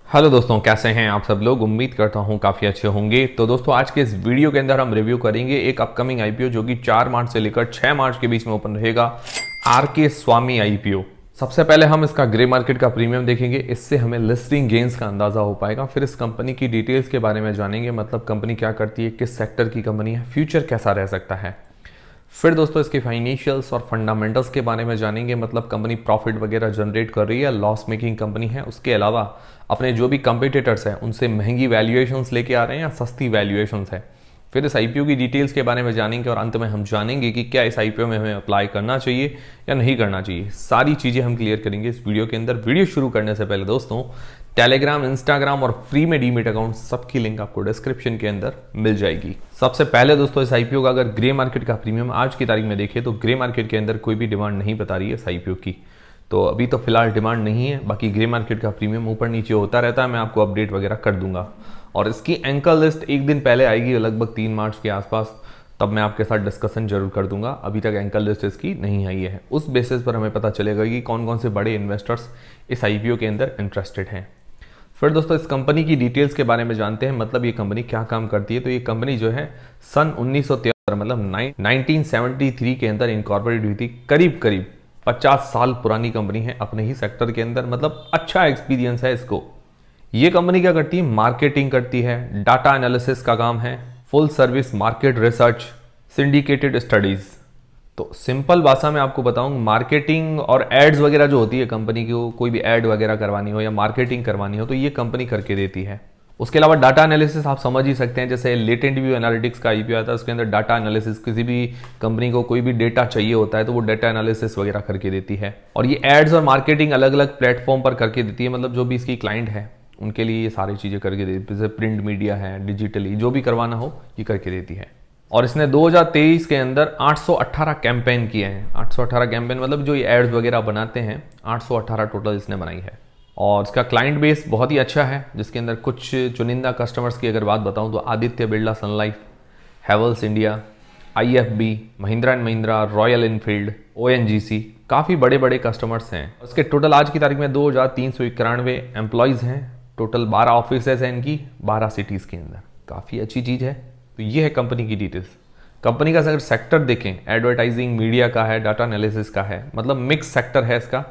Hello दोस्तों, कैसे हैं आप सब लोग। उम्मीद करता हूं काफ़ी अच्छे होंगे। तो दोस्तों, आज के इस वीडियो के अंदर हम रिव्यू करेंगे एक अपकमिंग आईपीओ जो कि 4 मार्च से लेकर 6 मार्च के बीच में ओपन रहेगा, आरके स्वामी आईपीओ। सबसे पहले हम इसका ग्रे मार्केट का प्रीमियम देखेंगे, इससे हमें लिस्टिंग गेन्स का अंदाजा हो पाएगा। फिर इस कंपनी की डिटेल्स के बारे में जानेंगे, मतलब कंपनी क्या करती है, किस सेक्टर की कंपनी है, फ्यूचर कैसा रह सकता है। फिर दोस्तों इसके फाइनेंशियल्स और फंडामेंटल्स के बारे में जानेंगे, मतलब कंपनी प्रॉफिट वगैरह जनरेट कर रही है, लॉस मेकिंग कंपनी है। उसके अलावा अपने जो भी कंपिटिटर्स हैं उनसे महंगी वैल्यूएशंस लेके आ रहे हैं या सस्ती वैल्यूएशंस है। फिर इस आईपीओ की डिटेल्स के बारे में जानेंगे और अंत में हम जानेंगे कि क्या इस आईपीओ में हमें अप्लाई करना चाहिए या नहीं करना चाहिए। सारी चीज़ें हम क्लियर करेंगे इस वीडियो के अंदर। वीडियो शुरू करने से पहले दोस्तों, टेलीग्राम, इंस्टाग्राम और फ्री में डीमेट अकाउंट सबकी लिंक आपको डिस्क्रिप्शन के अंदर मिल जाएगी। सबसे पहले दोस्तों, इस आईपीओ का अगर ग्रे मार्केट का प्रीमियम आज की तारीख में देखें तो ग्रे मार्केट के अंदर कोई भी डिमांड नहीं बता रही है इस आईपीओ की। तो अभी तो फिलहाल डिमांड नहीं है। बाकी ग्रे मार्केट का प्रीमियम ऊपर नीचे होता रहता है, मैं आपको अपडेट वगैरह कर दूंगा। और इसकी एंकर लिस्ट एक दिन पहले आएगी, लगभग 3 मार्च के आसपास, तब मैं आपके साथ डिस्कशन जरूर कर दूंगा। अभी तक एंकर लिस्ट इसकी नहीं आई है। उस बेसिस पर हमें पता चलेगा कि कौन कौन से बड़े इन्वेस्टर्स इस आईपीओ के अंदर इंटरेस्टेड हैं। फिर दोस्तों इस कंपनी की डिटेल्स के बारे में जानते हैं, मतलब ये कंपनी क्या काम करती है। तो ये कंपनी जो है सन 1973 मतलब 1973 के अंदर इनकॉर्पोरेट हुई थी। करीब करीब 50 साल पुरानी कंपनी है अपने ही सेक्टर के अंदर, मतलब अच्छा एक्सपीरियंस है इसको। ये कंपनी क्या करती है, मार्केटिंग करती है, डाटा एनालिसिस का काम है, full service market research, syndicated studies. तो सिंपल भाषा में आपको बताऊं, मार्केटिंग और एड्स वगैरह जो होती है कंपनी की, कोई भी एड वगैरह करवानी हो या मार्केटिंग करवानी हो तो ये कंपनी करके देती है। उसके अलावा डाटा एनालिसिस आप समझ ही सकते हैं, जैसे लेटेंट व्यू एनालिटिक्स का आईपीओ आता है, उसके अंदर डाटा एनालिसिस, किसी भी कंपनी को कोई भी डेटा चाहिए होता है तो वो डाटा एनालिसिस वगैरह करके देती है। और ये एड्स और मार्केटिंग अलग अलग प्लेटफॉर्म पर करके देती है, मतलब जो भी इसकी क्लाइंट है उनके लिए ये सारी चीज़ें करके देती है। जैसे प्रिंट मीडिया है, डिजिटली जो भी करवाना हो ये करके देती है। और इसने 2023 के अंदर 818 कैंपेन किए हैं। 818 कैंपेन मतलब जो ये एड्स वगैरह बनाते हैं, 818 टोटल इसने बनाई है। और इसका क्लाइंट बेस बहुत ही अच्छा है, जिसके अंदर कुछ चुनिंदा कस्टमर्स की अगर बात बताऊं तो Aditya Birla Sun Life, Havells India, IFB, Mahindra and Mahindra, Royal Enfield, ONGC, काफ़ी बड़े बड़े कस्टमर्स हैं। उसके टोटल आज की तारीख में 2391 एम्प्लॉयज़ हैं। टोटल 12 ऑफिस हैं इनकी, 12 सिटीज़ के अंदर। काफ़ी अच्छी चीज़ है। तो ये है कंपनी की डिटेल्स। कंपनी का अगर सेक्टर देखें, एडवर्टाइजिंग, मीडिया का है, डाटा एनालिसिस का है, मतलब मिक्स सेक्टर है इसका।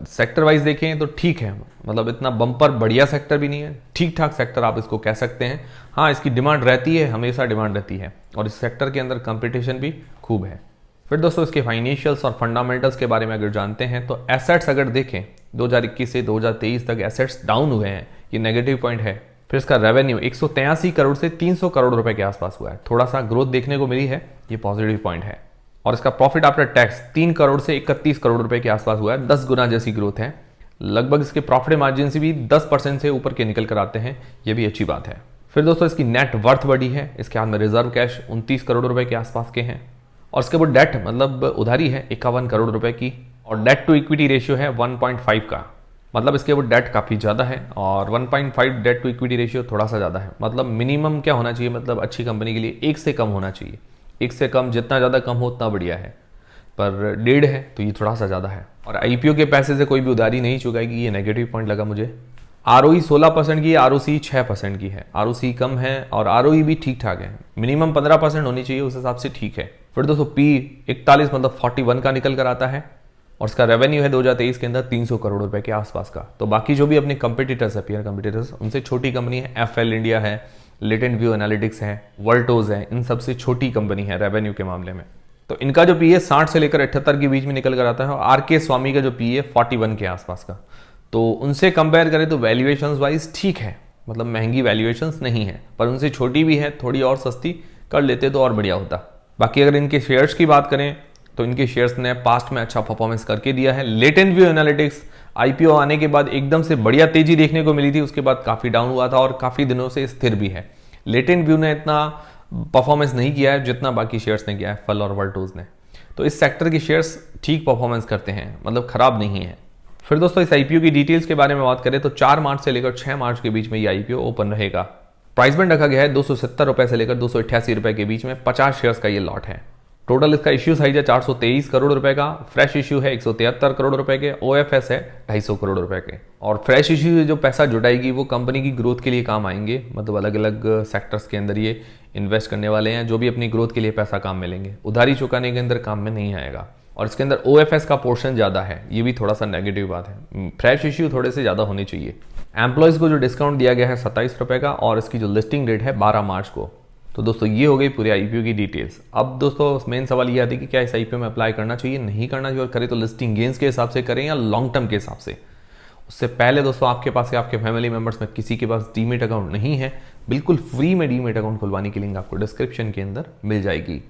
सेक्टर वाइज देखें तो ठीक है, मतलब इतना बम्पर बढ़िया सेक्टर भी नहीं है, ठीक ठाक सेक्टर आप इसको कह सकते हैं। हाँ, इसकी डिमांड रहती है, हमेशा डिमांड रहती है, और इस सेक्टर के अंदर कंपटीशन भी खूब है। फिर दोस्तों इसके फाइनेंशियल्स और फंडामेंटल्स के बारे में अगर जानते हैं तो एसेट्स अगर देखें 2021 से 2023 तक एसेट्स डाउन हुए हैं, ये नेगेटिव पॉइंट है। फिर इसका रेवेन्यू 183 करोड़ से 300 करोड़ रुपए के आसपास हुआ है, थोड़ा सा ग्रोथ देखने को मिली है, ये पॉजिटिव पॉइंट है। और इसका प्रॉफिट आफ्टर टैक्स 3 करोड़ से 31 करोड़ रुपए के आसपास हुआ है, 10 गुना जैसी ग्रोथ है। लगभग इसके प्रॉफिट मार्जिन से भी 10% से ऊपर के निकल कर आते हैं, ये भी अच्छी बात है। फिर दोस्तों इसकी नेट वर्थ बढ़ी है, इसके हाथ में रिजर्व कैश 29 करोड़ रुपए के आसपास के हैं। और इसके वो डेट मतलब उधारी है 51 करोड़ रुपए की, और डेट टू इक्विटी रेशियो है 1.5 का, मतलब इसके वो डेट काफ़ी ज़्यादा है। और 1.5 डेट टू इक्विटी रेशियो थोड़ा सा ज़्यादा है, मतलब मिनिमम क्या होना चाहिए, मतलब अच्छी कंपनी के लिए 1 से कम होना चाहिए। 1 से कम, जितना ज़्यादा कम हो उतना बढ़िया है, पर 1.5 है तो ये थोड़ा सा ज़्यादा है। और आईपीओ के पैसे से कोई भी उधारी नहीं चुकाएगी, ये नेगेटिव पॉइंट लगा मुझे। आरओई 16% की, आरओसी 6% की है। आरओसी कम है और आरओई भी ठीक ठाक है, मिनिमम 15% होनी चाहिए, उस हिसाब से ठीक है। फिर दोस्तों पी 41 मतलब 41 का निकल कर आता है। और इसका रेवेन्यू है 2023 के अंदर 300 करोड़ रुपए के आसपास का। तो बाकी जो भी अपने कंपिटिटर्स है, पीयर कंपिटिटर्स, उनसे छोटी कंपनी है। एफएल इंडिया है, लेटेंट व्यू एनालिटिक्स है, वर्ल्टोज है, इन सबसे छोटी कंपनी है रेवेन्यू के मामले में। तो इनका जो पी है 60 से लेकर 78 के बीच में निकल कर आता है। और आरके स्वामी का जो पी है 41 के आसपास का। तो उनसे कंपेयर करें तो वैल्यूएशंस वाइज ठीक है, मतलब महंगी वैल्यूएशंस नहीं है, पर उनसे छोटी भी है, थोड़ी और सस्ती कर लेते तो और बढ़िया होता। बाकी अगर इनके शेयर्स की बात करें तो इनके शेयर्स ने पास्ट में अच्छा परफॉर्मेंस करके दिया है। लेटेंट व्यू एनालिटिक्स आईपीओ आने के बाद एकदम से बढ़िया तेजी देखने को मिली थी, उसके बाद काफ़ी डाउन हुआ था और काफ़ी दिनों से स्थिर भी है। लेटेंट व्यू ने इतना परफॉर्मेंस नहीं किया है जितना बाकी शेयर्स ने किया है, फल और वर्ल्टोज ने। तो इस सेक्टर के शेयर्स ठीक परफॉर्मेंस करते हैं, मतलब खराब नहीं है। फिर दोस्तों इस आईपीओ की डिटेल्स के बारे में बात करें तो 4 मार्च से लेकर 6 मार्च के बीच में ये आईपीओ ओपन रहेगा। प्राइस बैंड रखा गया है 270 रुपए से लेकर 288 रुपए के बीच में, 50 शेयर्स का ये लॉट है। टोटल इसका इश्यू साइज है 423 करोड़ रुपए का, फ्रेश इश्यू है 173 करोड़ रुपए के, ओएफएस है 250 करोड़ रुपए के। और फ्रेश इश्यू से जो पैसा जुटाएगी वो कंपनी की ग्रोथ के लिए काम आएंगे, मतलब अलग अलग सेक्टर्स के अंदर ये इन्वेस्ट करने वाले हैं, जो भी अपनी ग्रोथ के लिए पैसा काम मिलेंगे, उधारी चुकाने के अंदर काम में नहीं आएगा। और इसके अंदर ओएफएस का पोर्शन ज़्यादा है, ये भी थोड़ा सा नेगेटिव बात है। फ्रेश इश्यू थोड़े से ज़्यादा होने चाहिए। एम्प्लॉयज़ को जो डिस्काउंट दिया गया है 27 रुपये का, और इसकी जो लिस्टिंग डेट है 12 मार्च को। तो दोस्तों ये हो गई पूरे आईपीओ की डिटेल्स। अब दोस्तों मेन सवाल ये आता है कि क्या इस आईपीओ में अप्लाई करना चाहिए, नहीं करना चाहिए, और करें तो लिस्टिंग गेंस के हिसाब से करें या लॉन्ग टर्म के हिसाब से। उससे पहले दोस्तों आपके पास या आपके फैमिली मेंबर्स में किसी के पास डीमेट अकाउंट नहीं है, बिल्कुल फ्री में डीमेट अकाउंट खुलवाने की लिंक आपको डिस्क्रिप्शन के अंदर मिल जाएगी।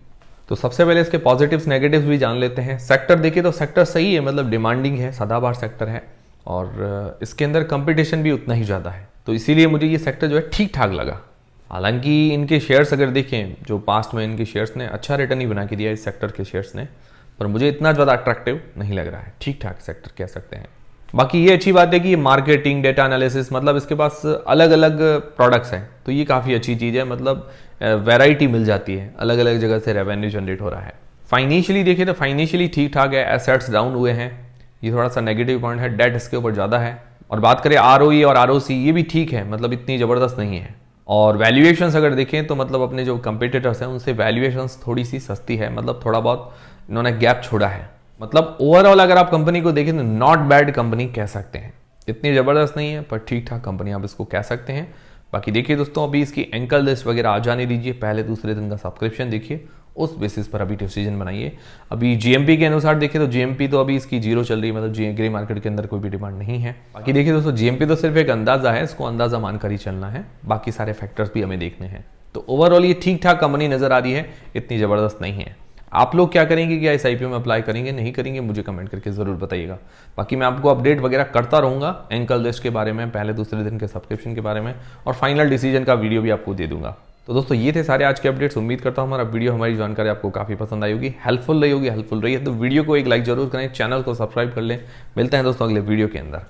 तो सबसे पहले इसके पॉजिटिव्स नेगेटिव्स भी जान लेते हैं। सेक्टर देखिए तो सेक्टर सही है, मतलब डिमांडिंग है, सदाबहार सेक्टर है, और इसके अंदर कंपटीशन भी उतना ही ज़्यादा है, तो इसीलिए मुझे ये सेक्टर जो है ठीक ठाक लगा। हालांकि इनके शेयर्स अगर देखें, जो पास्ट में इनके शेयर्स ने अच्छा रिटर्न ही बना के दिया इस सेक्टर के शेयर्स ने, पर मुझे इतना ज़्यादा अट्रैक्टिव नहीं लग रहा है, ठीक ठाक सेक्टर कह सकते हैं। बाकी ये अच्छी बात है कि मार्केटिंग, डेटा एनालिसिस, मतलब इसके पास अलग अलग प्रोडक्ट्स हैं, तो ये काफ़ी अच्छी चीज़ है, मतलब वैरायटी मिल जाती है, अलग अलग जगह से रेवेन्यू जनरेट हो रहा है। फाइनेंशियली देखिए तो फाइनेंशियली ठीक ठाक है, एसेट्स डाउन हुए हैं, ये थोड़ा सा नेगेटिव पॉइंट है, डेट इसके ऊपर ज़्यादा है। और बात करें आरओई और आरओसी, ये भी ठीक है, मतलब इतनी ज़बरदस्त नहीं है। और वैल्यूएशंस अगर देखें तो मतलब अपने जो कंपटीटर्स हैं उनसे वैल्यूएशंस थोड़ी सी सस्ती है, मतलब थोड़ा बहुत इन्होंने गैप छोड़ा है। मतलब ओवरऑल अगर आप कंपनी को देखें तो नॉट बैड कंपनी कह सकते हैं, इतनी ज़बरदस्त नहीं है पर ठीक ठाक कंपनी आप इसको कह सकते हैं। बाकी देखिए दोस्तों, अभी इसकी एंकल लिस्ट वगैरह आ जाने दीजिए, पहले दूसरे दिन का सब्सक्रिप्शन देखिए, उस बेसिस पर अभी डिसीजन बनाइए। अभी जीएमपी के अनुसार देखिए तो जीएमपी तो अभी इसकी जीरो चल रही है, मतलब ग्रे मार्केट के अंदर कोई भी डिमांड नहीं है। बाकी देखिए दोस्तों, जीएमपी तो सिर्फ एक अंदाजा है, इसको अंदाजा मानकर ही चलना है, बाकी सारे फैक्टर्स भी हमें देखने हैं। तो ओवरऑल ये ठीक ठाक कंपनी नजर आ रही है, इतनी ज़बरदस्त नहीं है। आप लोग क्या करेंगे, क्या इस आईपीओ में अप्लाई करेंगे, नहीं करेंगे, मुझे कमेंट करके ज़रूर बताइएगा। बाकी मैं आपको अपडेट वगैरह करता रहूँगा एंकल लिस्ट के बारे में, पहले दूसरे दिन के सब्सक्रिप्शन के बारे में, और फाइनल डिसीजन का वीडियो भी आपको दे दूंगा। तो दोस्तों ये थे सारे आज के अपडेट्स। उम्मीद करता हूँ हमारा वीडियो, हमारी जानकारी आपको काफ़ी पसंद आई होगी, हेल्पफुल रही होगी। हेल्पफुल रही है तो वीडियो को एक लाइक जरूर करें, चैनल को सब्सक्राइब कर लें। मिलते हैं दोस्तों अगले वीडियो के अंदर।